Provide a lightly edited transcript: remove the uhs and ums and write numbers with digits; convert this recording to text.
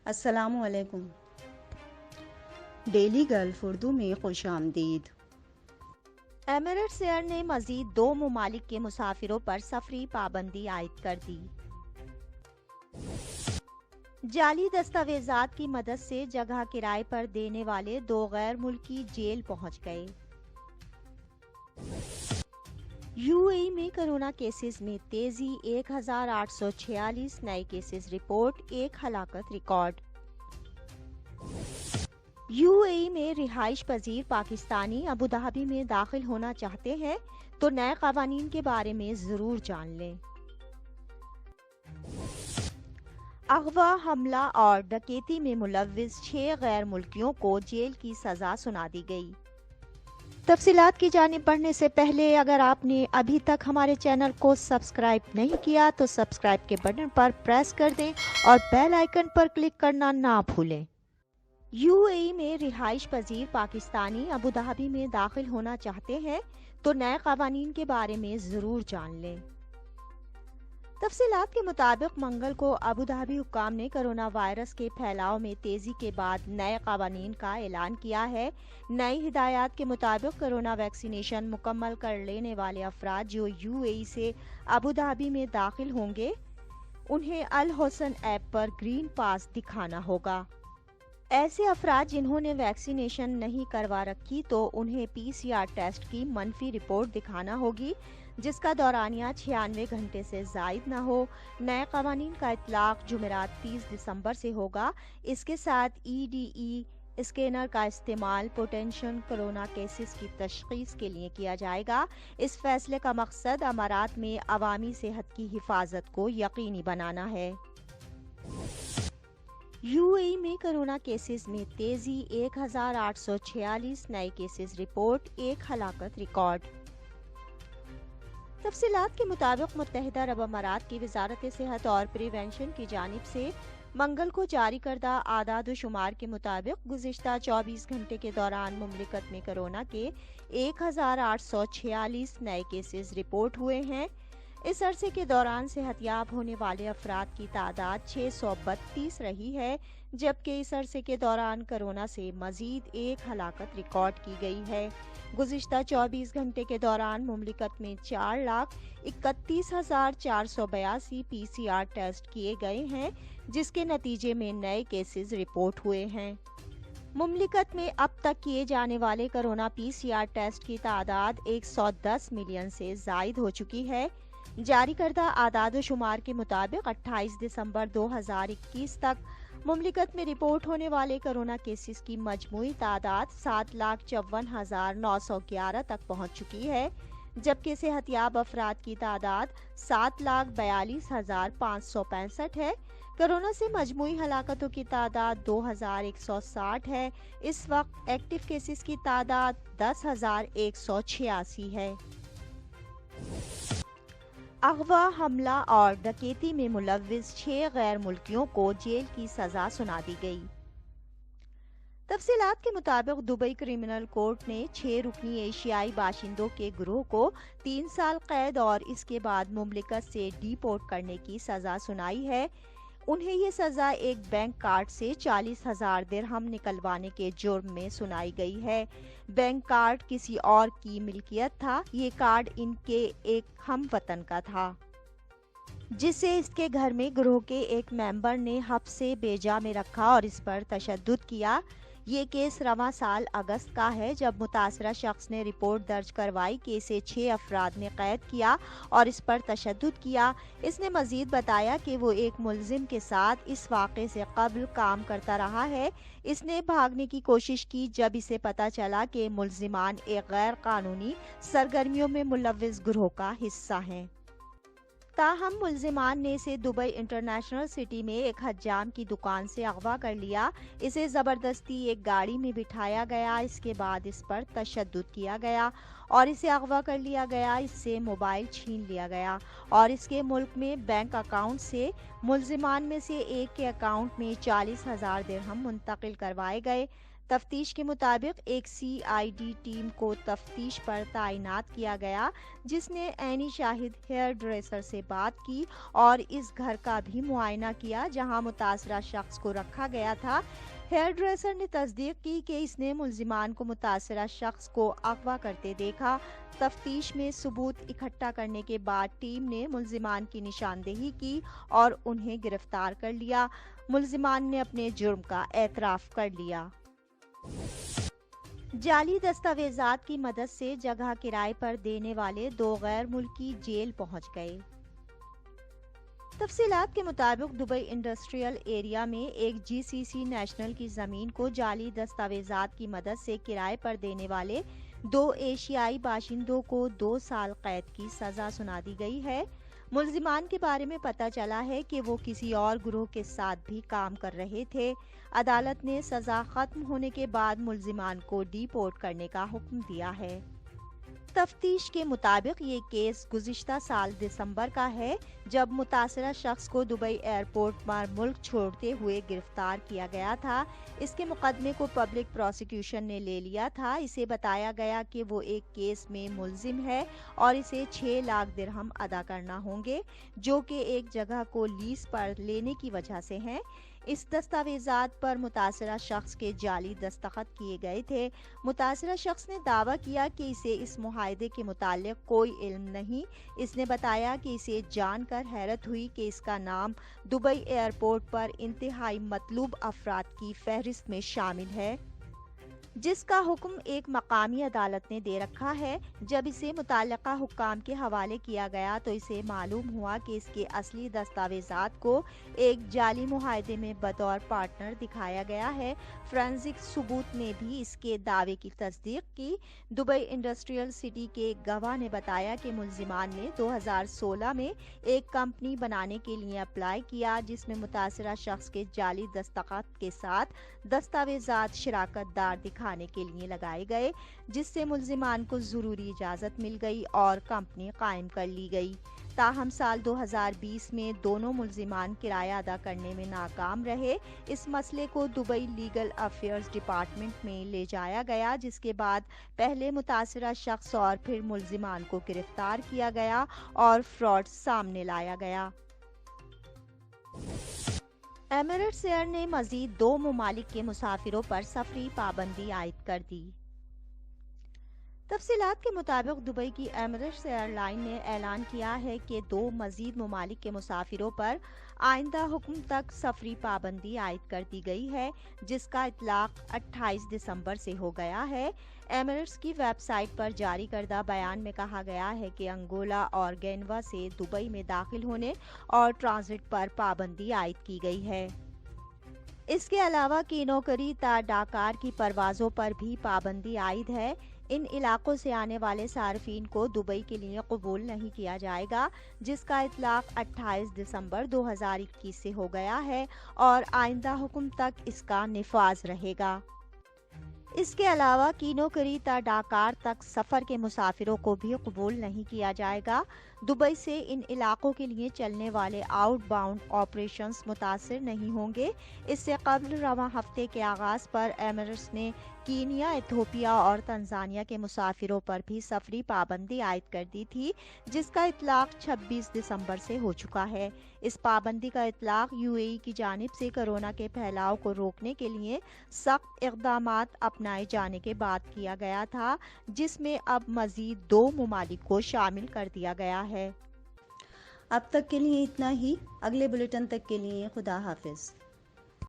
السلام علیکم۔ Daily golf Urdu میں خوش آمدید۔ ایمریٹس ایئر نے مزید 2 ممالک کے مسافروں پر سفری پابندی عائد کر دی۔ جعلی دستاویزات کی مدد سے جگہ کرائے پر دینے والے 2 غیر ملکی جیل پہنچ گئے۔ یو اے ای میں کرونا کیسز میں تیزی، 1846 نئے کیسز رپورٹ، 1 ہلاکت ریکارڈ۔ یو اے ای میں رہائش پذیر پاکستانی ابوظہبی میں داخل ہونا چاہتے ہیں تو نئے قوانین کے بارے میں ضرور جان لیں۔ اغوا، حملہ اور ڈکیتی میں ملوث 6 غیر ملکیوں کو جیل کی سزا سنا دی گئی۔ تفصیلات کی جانب بڑھنے سے پہلے اگر آپ نے ابھی تک ہمارے چینل کو سبسکرائب نہیں کیا تو سبسکرائب کے بٹن پر پریس کر دیں اور بیل آئیکن پر کلک کرنا نہ بھولیں۔ یو اے ای میں رہائش پذیر پاکستانی ابوظہبی میں داخل ہونا چاہتے ہیں تو نئے قوانین کے بارے میں ضرور جان لیں۔ تفصیلات کے مطابق منگل کو ابوظہبی حکام نے کرونا وائرس کے پھیلاؤ میں تیزی کے بعد نئے قوانین کا اعلان کیا ہے۔ نئی ہدایات کے مطابق کرونا ویکسینیشن مکمل کر لینے والے افراد جو یو اے ای سے ابوظہبی میں داخل ہوں گے انہیں الحسن ایپ پر گرین پاس دکھانا ہوگا۔ ایسے افراد جنہوں نے ویکسینیشن نہیں کروا رکھی تو انہیں پی سی آر ٹیسٹ کی منفی رپورٹ دکھانا ہوگی جس کا دورانیہ 96 گھنٹے سے زائد نہ ہو۔ نئے قوانین کا اطلاق جمعرات 30 دسمبر سے ہوگا۔ اس کے ساتھ ای ڈی ای اسکینر کا استعمال پوٹینشیل کرونا کیسز کی تشخیص کے لیے کیا جائے گا۔ اس فیصلے کا مقصد امارات میں عوامی صحت کی حفاظت کو یقینی بنانا ہے۔ یو اے ای میں کرونا کیسز میں تیزی، 1846 نئے کیسز رپورٹ، 1 ہلاکت ریکارڈ۔ تفصیلات کے مطابق متحدہ عرب امارات کی وزارت صحت اور پریونشن کی جانب سے منگل کو جاری کردہ اعداد و شمار کے مطابق گزشتہ 24 گھنٹے کے دوران مملکت میں کرونا کے 1846 نئے کیسز رپورٹ ہوئے ہیں۔ اس عرصے کے دوران صحت یاب ہونے والے افراد کی تعداد 632 رہی ہے جبکہ اس عرصے کے دوران کرونا سے مزید 1 ہلاکت ریکارڈ کی گئی ہے۔ گزشتہ 24 گھنٹے کے دوران مملکت میں 4,31,482 پی سی آر ٹیسٹ کیے گئے ہیں جس کے نتیجے میں نئے کیسز رپورٹ ہوئے ہیں۔ مملکت میں اب تک کیے جانے والے کرونا پی سی آر ٹیسٹ کی تعداد 110 ملین سے زائد ہو چکی ہے۔ جاری کردہ اعداد و شمار کے مطابق 28 دسمبر 2021 تک مملکت میں رپورٹ ہونے والے کرونا کیسز کی مجموعی تعداد 7,54,911 تک پہنچ چکی ہے جبکہ صحت یاب افراد کی تعداد 7,42,565 ہے۔ کرونا سے مجموعی ہلاکتوں کی تعداد 2,160 ہے۔ اس وقت ایکٹیو کیسز کی تعداد 10,186 ہے۔ اغوا، حملہ اور ڈکیتی میں ملوث 6 غیر ملکیوں کو جیل کی سزا سنا دی گئی۔ تفصیلات کے مطابق دبئی کرمنل کورٹ نے 6 رکنی ایشیائی باشندوں کے گروہ کو 3 سال قید اور اس کے بعد مملکت سے ڈی پورٹ کرنے کی سزا سنائی ہے۔ انہیں یہ سزا ایک بینک کارڈ سے 40,000 درہم نکلوانے کے جرم میں سنائی گئی ہے۔ بینک کارڈ کسی اور کی ملکیت تھا۔ یہ کارڈ ان کے ایک ہم وطن کا تھا جسے اس کے گھر میں گروہ کے ایک ممبر نے حبس سے بیجا میں رکھا اور اس پر تشدد کیا۔ یہ کیس رواں سال اگست کا ہے جب متاثرہ شخص نے رپورٹ درج کروائی کہ اسے 6 افراد نے قید کیا اور اس پر تشدد کیا۔ اس نے مزید بتایا کہ وہ ایک ملزم کے ساتھ اس واقعے سے قبل کام کرتا رہا ہے۔ اس نے بھاگنے کی کوشش کی جب اسے پتہ چلا کہ ملزمان ایک غیر قانونی سرگرمیوں میں ملوث گروہ کا حصہ ہیں۔ تاہم ملزمان نے اسے دبئی انٹرنیشنل سٹی میں ایک حجام کی دکان سے اغوا کر لیا۔ اسے زبردستی ایک گاڑی میں بٹھایا گیا، اس کے بعد اس پر تشدد کیا گیا اور اسے اغوا کر لیا گیا۔ اس سے موبائل چھین لیا گیا اور اس کے ملک میں بینک اکاؤنٹ سے ملزمان میں سے ایک کے اکاؤنٹ میں 40,000 درہم منتقل کروائے گئے۔ تفتیش کے مطابق ایک CID ٹیم کو تفتیش پر تعینات کیا گیا، جس نے عینی شاہد ہیئر ڈریسر سے بات کی اور اس گھر کا بھی معائنہ کیا جہاں متاثرہ شخص کو رکھا گیا تھا۔ ہیئر ڈریسر نے تصدیق کی کہ اس نے ملزمان کو متاثرہ شخص کو اغوا کرتے دیکھا۔ تفتیش میں ثبوت اکٹھا کرنے کے بعد ٹیم نے ملزمان کی نشاندہی کی اور انہیں گرفتار کر لیا۔ ملزمان نے اپنے جرم کا اعتراف کر لیا۔ جعلی دستاویزات کی مدد سے جگہ کرائے پر دینے والے 2 غیر ملکی جیل پہنچ گئے۔ تفصیلات کے مطابق دبئی انڈسٹریل ایریا میں ایک GCC نیشنل کی زمین کو جعلی دستاویزات کی مدد سے کرائے پر دینے والے 2 ایشیائی باشندوں کو 2 سال قید کی سزا سنا دی گئی ہے۔ ملزمان کے بارے میں پتہ چلا ہے کہ وہ کسی اور گروہ کے ساتھ بھی کام کر رہے تھے۔ عدالت نے سزا ختم ہونے کے بعد ملزمان کو ڈی پورٹ کرنے کا حکم دیا ہے۔ تفتیش کے مطابق یہ کیس گزشتہ سال دسمبر کا ہے، جب متاثرہ شخص کو دبئی ایئرپورٹ پر ملک چھوڑتے ہوئے گرفتار کیا گیا تھا۔ اس کے مقدمے کو پبلک پروسیکیوشن نے لے لیا تھا۔ اسے بتایا گیا کہ وہ ایک کیس میں ملزم ہے اور اسے 6 لاکھ درہم ادا کرنا ہوں گے، جو کہ ایک جگہ کو لیز پر لینے کی وجہ سے ہیں۔ اس دستاویزات پر متاثرہ شخص کے جعلی دستخط کیے گئے تھے۔ متاثرہ شخص نے دعویٰ کیا کہ اسے اس معاہدے کے متعلق کوئی علم نہیں۔ اس نے بتایا کہ اسے جان کر حیرت ہوئی کہ اس کا نام دبئی ایئرپورٹ پر انتہائی مطلوب افراد کی فہرست میں شامل ہے، جس کا حکم ایک مقامی عدالت نے دے رکھا ہے۔ جب اسے متعلقہ حکام کے حوالے کیا گیا تو اسے معلوم ہوا کہ اس کے اصلی دستاویزات کو ایک جعلی معاہدے میں بطور پارٹنر دکھایا گیا ہے۔ فرینزک ثبوت نے بھی اس کے دعوے کی تصدیق کی۔ دبئی انڈسٹریل سٹی کے ایک گواہ نے بتایا کہ ملزمان نے 2016 میں ایک کمپنی بنانے کے لیے اپلائی کیا، جس میں متاثرہ شخص کے جعلی دستخط کے ساتھ دستاویزات شراکت دار دکھانے کے لیے لگائے گئے، جس سے ملزمان کو ضروری اجازت مل گئی اور کمپنی قائم کر لی گئی۔ تاہم سال 2020 میں دونوں ملزمان کرایہ ادا کرنے میں ناکام رہے۔ اس مسئلے کو دبئی لیگل افیئرز ڈپارٹمنٹ میں لے جایا گیا، جس کے بعد پہلے متاثرہ شخص اور پھر ملزمان کو گرفتار کیا گیا اور فراڈ سامنے لایا گیا۔ ایمریٹس ایئر نے مزید 2 ممالک کے مسافروں پر سفری پابندی عائد کر دی۔ تفصیلات کے مطابق دبئی کی ایمریٹس ایئر لائن نے اعلان کیا ہے کہ 2 مزید ممالک کے مسافروں پر آئندہ حکم تک سفری پابندی عائد کر دی گئی ہے، جس کا اطلاق 28 دسمبر سے ہو گیا ہے۔ ایمریٹس کی ویب سائٹ پر جاری کردہ بیان میں کہا گیا ہے کہ انگولا اور گینوا سے دبئی میں داخل ہونے اور ٹرانزٹ پر پابندی عائد کی گئی ہے۔ اس کے علاوہ کینوکری تا ڈاکار کی پروازوں پر بھی پابندی عائد ہے۔ ان علاقوں سے آنے والے صارفین کو دبئی کے لیے قبول نہیں کیا جائے گا، جس کا اطلاق 28 دسمبر 2021 سے ہو گیا ہے اور آئندہ حکم تک اس کا نفاذ رہے گا۔ اس کے علاوہ کینوکری تا ڈاکار تک سفر کے مسافروں کو بھی قبول نہیں کیا جائے گا۔ دبئی سے ان علاقوں کے لیے چلنے والے آؤٹ باؤنڈ آپریشنز متاثر نہیں ہوں گے۔ اس سے قبل رواں ہفتے کے آغاز پر ایمریٹس نے کینیا، ایتھوپیا اور تنزانیہ کے مسافروں پر بھی سفری پابندی عائد کر دی تھی، جس کا اطلاق 26 دسمبر سے ہو چکا ہے۔ اس پابندی کا اطلاق UAE کی جانب سے کورونا کے پھیلاؤ کو روکنے کے لیے سخت اقدامات اپنائے جانے کے بعد کیا گیا تھا، جس میں اب مزید 2 ممالک کو شامل کر دیا گیا ہے۔ اب تک کے لیے اتنا ہی۔ اگلے بلیٹن تک کے لیے خدا حافظ۔